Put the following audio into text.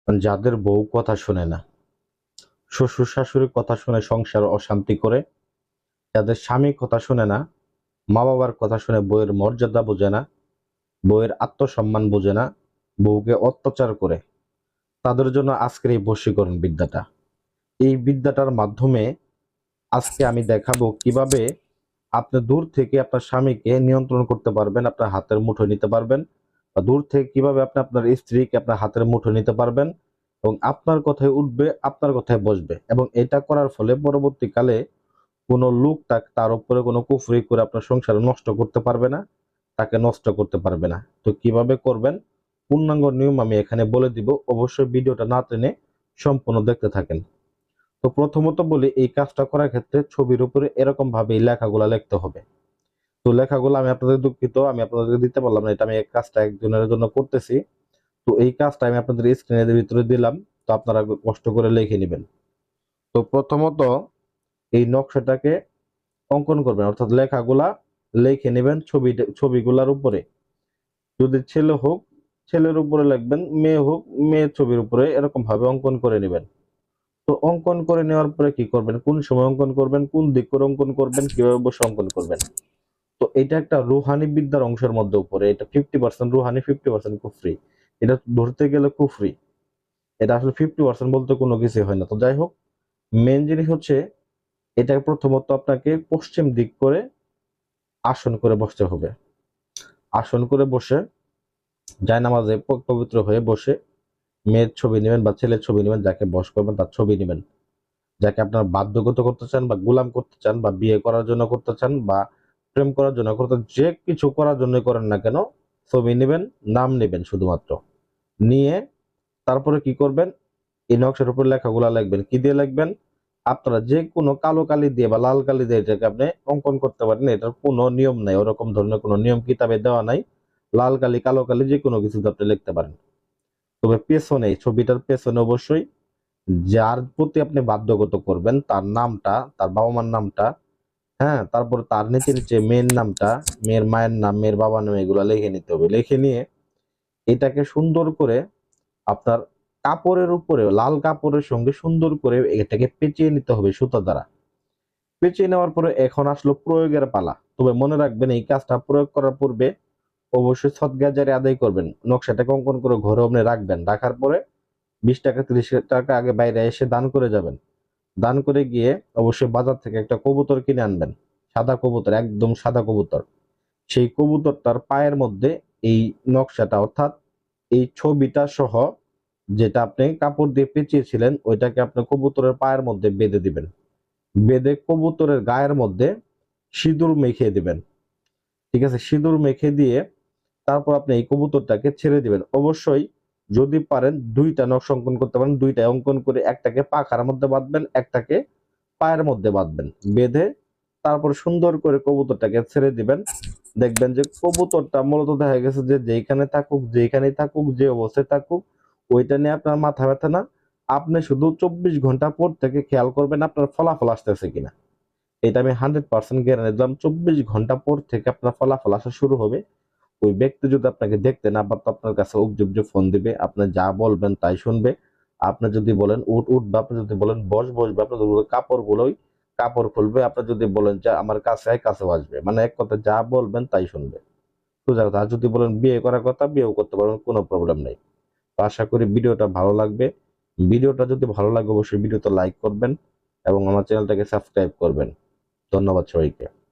যাদের বউ কথা শোনে না, শ্বশুর শাশুড়ির কথা শুনে সংসার অশান্তি করে, যাদের স্বামী কথা শোনে না, মা বাবার কথা শুনে বউয়ের মর্যাদা বোঝে না, বউয়ের আত্মসম্মান বোঝে না, বউকে অত্যাচার করে, তাদের জন্য আজকের এই বশীকরণ বিদ্যাটা। এই বিদ্যাটার মাধ্যমে আজকে আমি দেখাবো কিভাবে আপনি দূর থেকে আপনার স্বামীকে নিয়ন্ত্রণ করতে পারবেন, আপনার হাতের মুঠোয় নিতে পারবেন, বা দূর থেকে কিভাবে আপনি আপনার স্ত্রীকে আপনার হাতের মুঠোয় নিতে পারবেন এবং আপনার কথায় উঠবে, আপনার কথায় বসবে। এবং এটা করার ফলে পরবর্তীকালে কোনো লোক তার উপরে কোনো কুফরি করে আপনার সংসার নষ্ট করতে পারবে না, তাকে নষ্ট করতে পারবে না। তো কিভাবে করবেন, পূর্ণাঙ্গ নিয়ম আমি এখানে বলে দিব। অবশ্যই ভিডিওটা না টেনে সম্পূর্ণ দেখতে থাকেন। তো প্রথমত বলি, এই কাজটা করার ক্ষেত্রে ছবির উপরে এরকম ভাবে এই লেখাগুলা লিখতে হবে। তো লেখাগুলো আমি আপনাদের দুঃখিত, আমি আপনাদেরকে দিতে পারলাম না। এটা আমি এই কাজটা একজনের জন্য করতেছি। তো এই কাজটা আমি আপনাদের স্ক্রিনের ভিতরে দিলাম। তো আপনারা কষ্ট করে লিখে নেবেন। তো প্রথমত এই নকশাটাকে অঙ্কন করবেন, অর্থাৎ লেখাগুলা লিখে নেবেন ছবিগুলার উপরে। যদি ছেলে হোক ছেলের উপরে লিখবেন, মেয়ে হোক মেয়ের ছবির উপরে, এরকম ভাবে অঙ্কন করে নেবেন। তো অঙ্কন করে নেওয়ার পরে কি করবেন, কোন সময় অঙ্কন করবেন, কোন দিক করে অঙ্কন করবেন, কিভাবে বসে অঙ্কন করবেন। তো এটা একটা রুহানি বিদ্যার অংশের মধ্যে উপরে, এটা 50% রুহানি, 50% কুফরি। এটা ধরতে গেলে কুফরি, এটা আসলে 50% বলতে কোনো কিছু হয় না। তো যাই হোক, মেন জিনিস হচ্ছে এটা প্রথমত আপনাকে পশ্চিম দিক করে আসন করে বসতে হবে। আসন করে বসে জায়নামাজে পবিত্র হয়ে বসে মেয়ের ছবি নেবেন বা ছেলের ছবি নেবেন, যাকে বশ করবেন তার ছবি নেবেন। যাকে আপনার বাধ্যগত করতে চান বা গোলাম করতে চান বা বিয়ে করার জন্য করতে চান বা প্রেম করার জন্য করতে, যে কিছু করার জন্য করেন না কেন, ছবি নেবেন, নাম নেবেন শুধুমাত্র। নিয়ে তারপরে কি করবেন, এই নকশার উপর লেখাগুলা লিখবেন। কি দিয়ে লিখবেন, আপনারা যে কোনো কালো কালি দিয়ে বা লাল কালি দিয়ে এটাকে আপনি অঙ্কন করতে পারেন। এটার কোনো নিয়ম নাই, ওরকম ধরনের কোনো নিয়ম কিতাবে দেওয়া নাই। লাল কালি কালো কালি যে কোনো কিছু আপনি লিখতে পারেন। তবে পেছনে, ছবিটার পেছনে অবশ্যই যার প্রতি আপনি বাধ্যগত করবেন তার নামটা, তার বাবা মার নামটা, হ্যাঁ, তারপর তার নিচে নিচে মেয়ের নামটা, মেয়ের মায়ের নাম, মেয়ের বাবার নাম, এগুলা লিখে নিতে হবে। লিখে নিয়ে এটাকে সুন্দর করে আপনার কাপড়ের উপরে, লাল কাপড়ের সঙ্গে সুন্দর করে এটাকে পেঁচিয়ে নিতে হবে সুতা দ্বারা। পেঁচিয়ে নেওয়ার পরে এখন আসলো প্রয়োগের পালা। তবে মনে রাখবেন, এই কাজটা প্রয়োগ করার পূর্বে অবশ্যই সদকা জারিয়া আদায় করবেন। নকশাটাকে অঙ্কন করে ঘরে আপনি রাখবেন। রাখার পরে 20 টাকা 30 টাকা আগে বাইরে এসে দান করে যাবেন। দান করে গিয়ে অবশ্যই বাজার থেকে একটা কবুতর কিনে আনবেন। সাদা কবুতর, একদম সাদা কবুতর। সেই কবুতরটার পায়ের মধ্যে এই নকশাটা, অর্থাৎ এই ছবিটা সহ যেটা আপনি কাপড় দিয়ে পেঁচিয়েছিলেন, ওইটাকে আপনি কবুতরের পায়ের মধ্যে বেঁধে দিবেন। বেঁধে কবুতরের গায়ের মধ্যে সিঁদুর মেখে দিবেন। ঠিক আছে, সিঁদুর মেখে দিয়ে তারপর আপনি এই কবুতরটাকে ছেড়ে দিবেন। অবশ্যই যদি পারেন দুইটা নকশা অঙ্কন করতে পারেন, দুইটা অঙ্কন করে একটাকে পাখার মধ্যে বাঁধবেন, একটাকে পায়ের মধ্যে বাঁধবেন। বেঁধে তারপর সুন্দর করে কবুতরটাকে ছেড়ে দিবেন। দেখবেন যে কবুতরটা মূলত দেখা গেছে যে যেখানে থাকুক, যেখানেই থাকুক, যে অবস্থায় থাকুক, ওইটা নিয়ে আপনার মাথা ব্যথা না। আপনি শুধু 24 ঘন্টা পর থেকে খেয়াল করবেন আপনার ফলাফল আসতেছে কিনা। এটা আমি 100% গ্যারান্টি দিলাম। 24 ঘন্টা পর থেকে আপনার ফলাফল আসা শুরু হবে। ওই ব্যক্তি যদি আপনাকে দেখতে না পারতো, আপনার কাছে উবজুব ফোন দিবে, আপনি যা বলবেন তাই শুনবে। আপনি যদি বলেন উঠ উঠবে, আপনি যদি বলেন বস বসবে, আপনি যদি বলেন কাপড় খুলবে, আপনি যদি বলেন যে আমার কাছে আয়, কাছেও আসবে। মানে এক কথা, যা বলবেন তাই শুনবে। সোজা কথা। আর যদি বলেন বিয়ে করার কথা, বিয়েও করতে পারবেন, কোনো প্রবলেম নেই। তো আশা করি ভিডিওটা ভালো লাগবে। ভিডিওটা যদি ভালো লাগে অবশ্যই ভিডিওতে লাইক করবেন এবং আমার চ্যানেলটাকে সাবস্ক্রাইব করবেন। ধন্যবাদ সবাইকে।